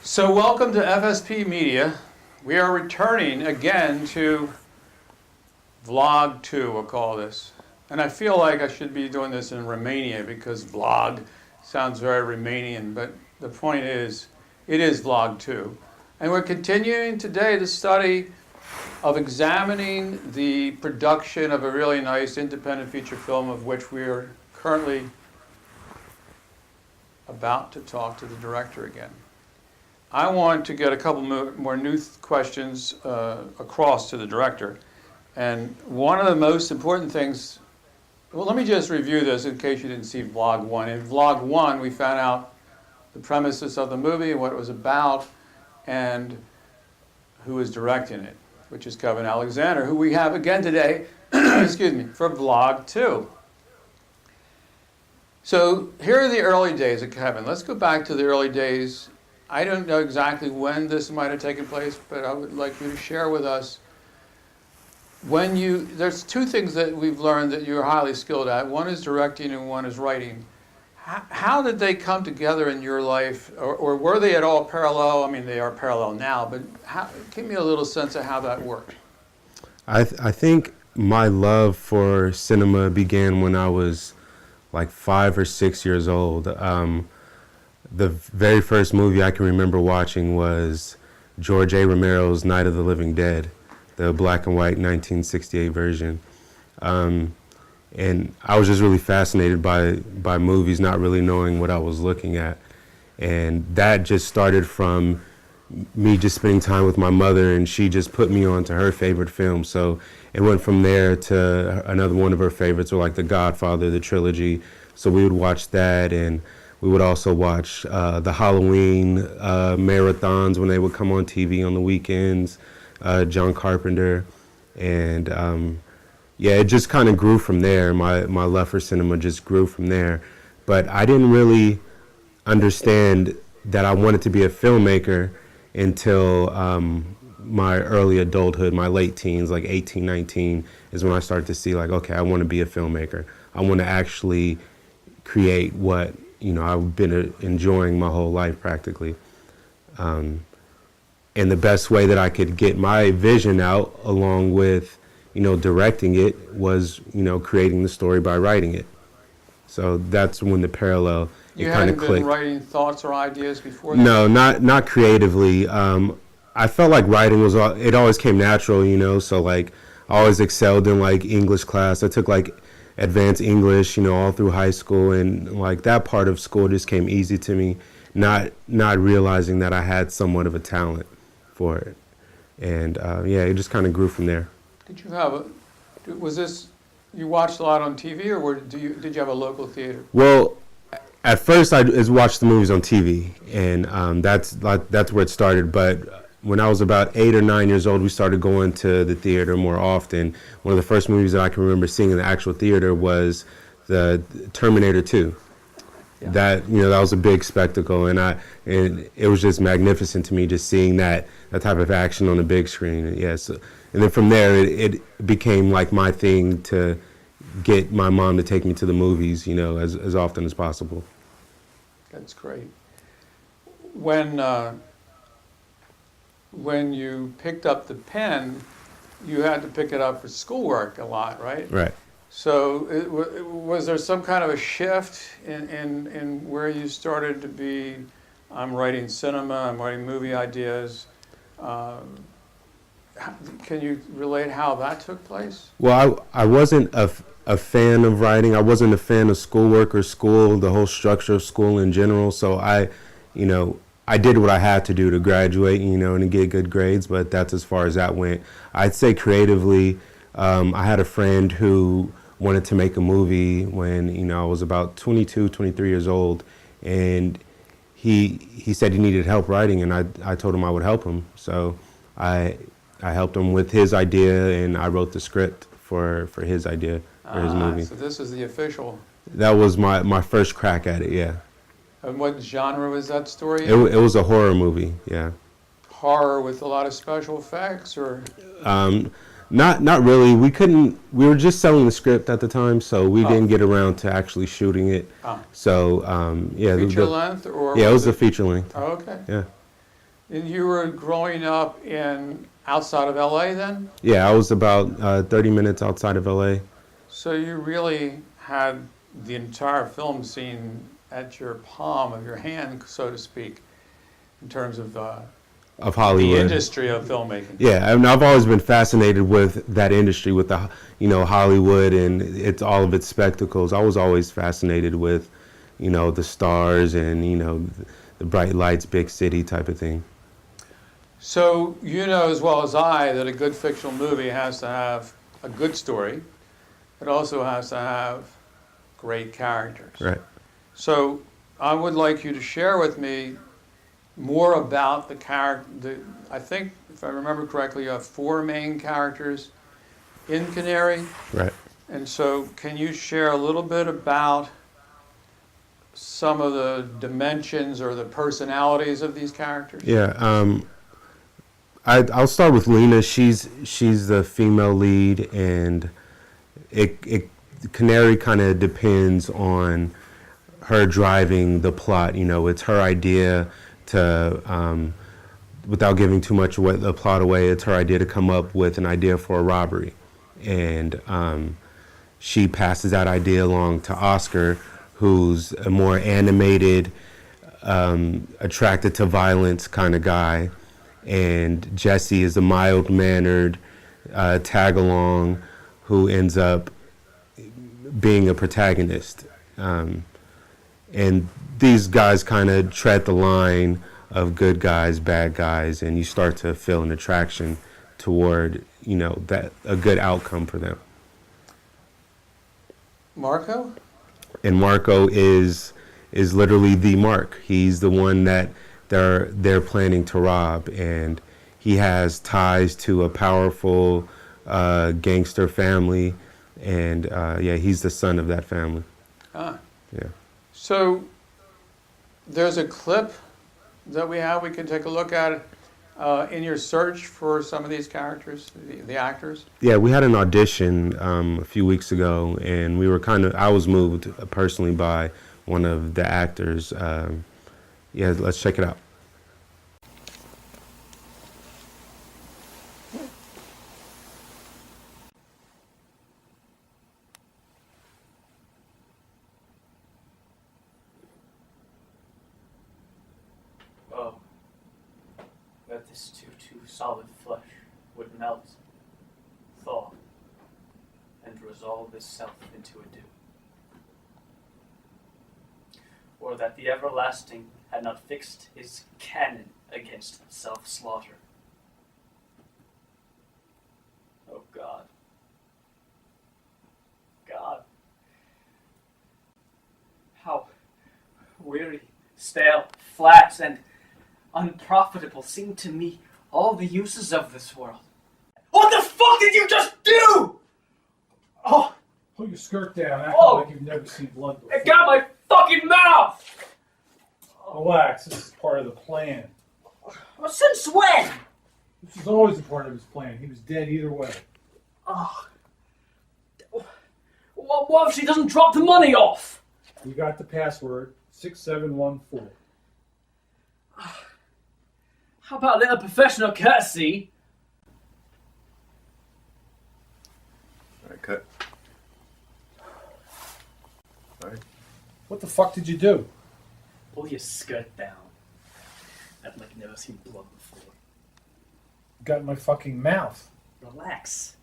So welcome to FSP Media. We are returning again to Vlog 2, we'll call this. And I feel like I should be doing this in Romania because vlog sounds very Romanian, but the point is, it is Vlog 2. And we're continuing today the study of examining the production of a really nice independent feature film of which we are currently about to talk to the director again. I want to get a couple more new questions across to the director. And one of the most important things, well, let me just review this in case you didn't see Vlog 1. In Vlog 1, we found out the premises of the movie, what it was about, and who was directing it, which is Kevin Alexander, who we have again today, excuse me, for Vlog 2. So here are the early days of Kevin. Let's go back to the early days. I don't know exactly when this might have taken place, but I would like you to share with us there's two things that we've learned that you're highly skilled at. One is directing and one is writing. How did they come together in your life, or were they at all parallel? I mean, they are parallel now, but give me a little sense of how that worked. I think my love for cinema began when I was like 5 or 6 years old. The very first movie I can remember watching was George A. Romero's Night of the Living Dead, the black and white 1968 version. And I was just really fascinated by movies, not really knowing what I was looking at. And that just started from me just spending time with my mother, and she just put me on to her favorite film. So it went from there to another one of her favorites, or like The Godfather, the trilogy. So we would watch that, and we would also watch the Halloween marathons when they would come on TV on the weekends, John Carpenter. And yeah, it just kind of grew from there. My love for cinema just grew from there. But I didn't really understand that I wanted to be a filmmaker until my early adulthood, my late teens, like 18, 19, is when I started to see like, okay, I want to be a filmmaker. I want to actually create what I've been enjoying my whole life practically. And the best way that I could get my vision out along with, directing it was, creating the story by writing it. So that's when the parallel, it kind of clicked. You hadn't been writing thoughts or ideas before that? No, not creatively. I felt like writing it always came natural, so like I always excelled in like English class. I took like advanced English, all through high school, and like that part of school just came easy to me, not realizing that I had somewhat of a talent for it. And yeah, it just kind of grew from there. Did you watched a lot on TV, or did you have a local theater? Well, at first I just watched the movies on TV, and that's where it started. But when I was about 8 or 9 years old, we started going to the theater more often. One of the first movies that I can remember seeing in the actual theater was the Terminator 2. Yeah. That was a big spectacle, and it was just magnificent to me just seeing that type of action on a big screen. And yeah, and then from there it became like my thing to get my mom to take me to the movies, as often as possible. That's great. When you picked up the pen, you had to pick it up for schoolwork a lot, right? Right. So was there some kind of a shift in where you started to be, I'm writing cinema, I'm writing movie ideas? Can you relate how that took place? Well, I wasn't a fan of writing. I wasn't a fan of schoolwork or school, the whole structure of school in general. So I did what I had to do to graduate, and to get good grades, but that's as far as that went. I'd say creatively, I had a friend who wanted to make a movie when, I was about 22, 23 years old, and he said he needed help writing, and I told him I would help him. So I helped him with his idea, and I wrote the script for his idea, for his movie. So this is the official. That was my first crack at it, yeah. And what genre was that story? It was a horror movie, yeah. Horror with a lot of special effects, or? Not really. We were just selling the script at the time, so we didn't get around to actually shooting it. So, yeah. Feature length, or? Yeah, it was a feature length. Oh, okay. Yeah. And you were growing up outside of LA then? Yeah, I was about 30 minutes outside of LA. So you really had the entire film scene at your palm of your hand, so to speak, in terms of Of the Hollywood. industry of filmmaking. Yeah, I mean, I've always been fascinated with that industry, with the, Hollywood and it's all of its spectacles. I was always fascinated with, the stars and, the bright lights, big city type of thing. So you know as well as I that a good fictional movie has to have a good story. It also has to have great characters. Right. So I would like you to share with me more about the character. I think, if I remember correctly, you have 4 main characters in Canary. Right. And so can you share a little bit about some of the dimensions or the personalities of these characters? Yeah. I'll start with Lena. She's the female lead, and Canary kind of depends on her driving the plot. It's her idea to, without giving too much of the plot away, it's her idea to come up with an idea for a robbery, and she passes that idea along to Oscar, who's a more animated, attracted to violence kind of guy. And Jesse is a mild-mannered tag-along who ends up being a protagonist. And these guys kind of tread the line of good guys, bad guys, and you start to feel an attraction toward, that a good outcome for them. Marco? And Marco is literally the Mark. He's the one that they're planning to rob, and he has ties to a powerful gangster family, and he's the son of that family. Ah. Yeah. So there's a clip that we can take a look at in your search for some of these characters, the actors. Yeah, we had an audition a few weeks ago, and I was moved personally by one of the actors. Let's check it out. Oh, that this too solid flesh would melt, thaw, and resolve itself into a dew. Or that the everlasting had not fixed his cannon against self-slaughter. Oh God. God. How weary, stale, flat, and unprofitable seem to me all the uses of this world. What the fuck did you just do? Oh, Pull your skirt down, act like you've never seen blood before. it got my fucking mouth! Relax, this is part of the plan. Well, since when? This was always a part of his plan. He was dead either way. Oh. What if she doesn't drop the money off? You got the password, 6714. How about a little professional courtesy? All right, cut. All right. What the fuck did you do? Pull your skirt down. Act like you've never seen blood before. You got in my fucking mouth. Relax.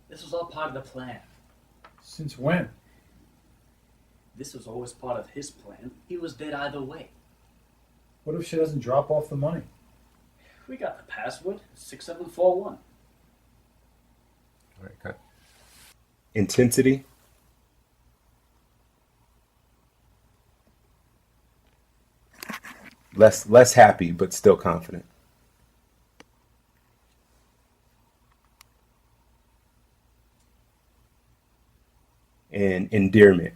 This was all part of the plan. Since when? This was always part of his plan. He was dead either way. What if she doesn't drop off the money? We got the password, 6741. All right, cut. Intensity. Less happy, but still confident. And endearment.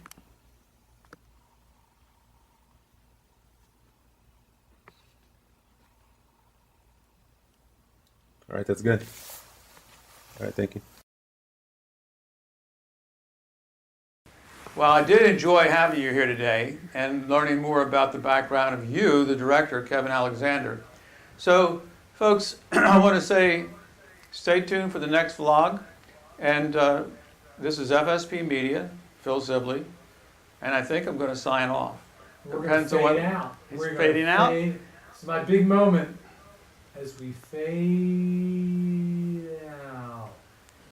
All right, that's good. All right, thank you. Well, I did enjoy having you here today and learning more about the background of you, the director, Kevin Alexander. So, folks, I want to say stay tuned for the next vlog. And this is FSP Media, Phil Sibley, and I think I'm going to sign off. We're going to Depends on what- fade out. It's We're gonna fading out? This is my big moment as we fade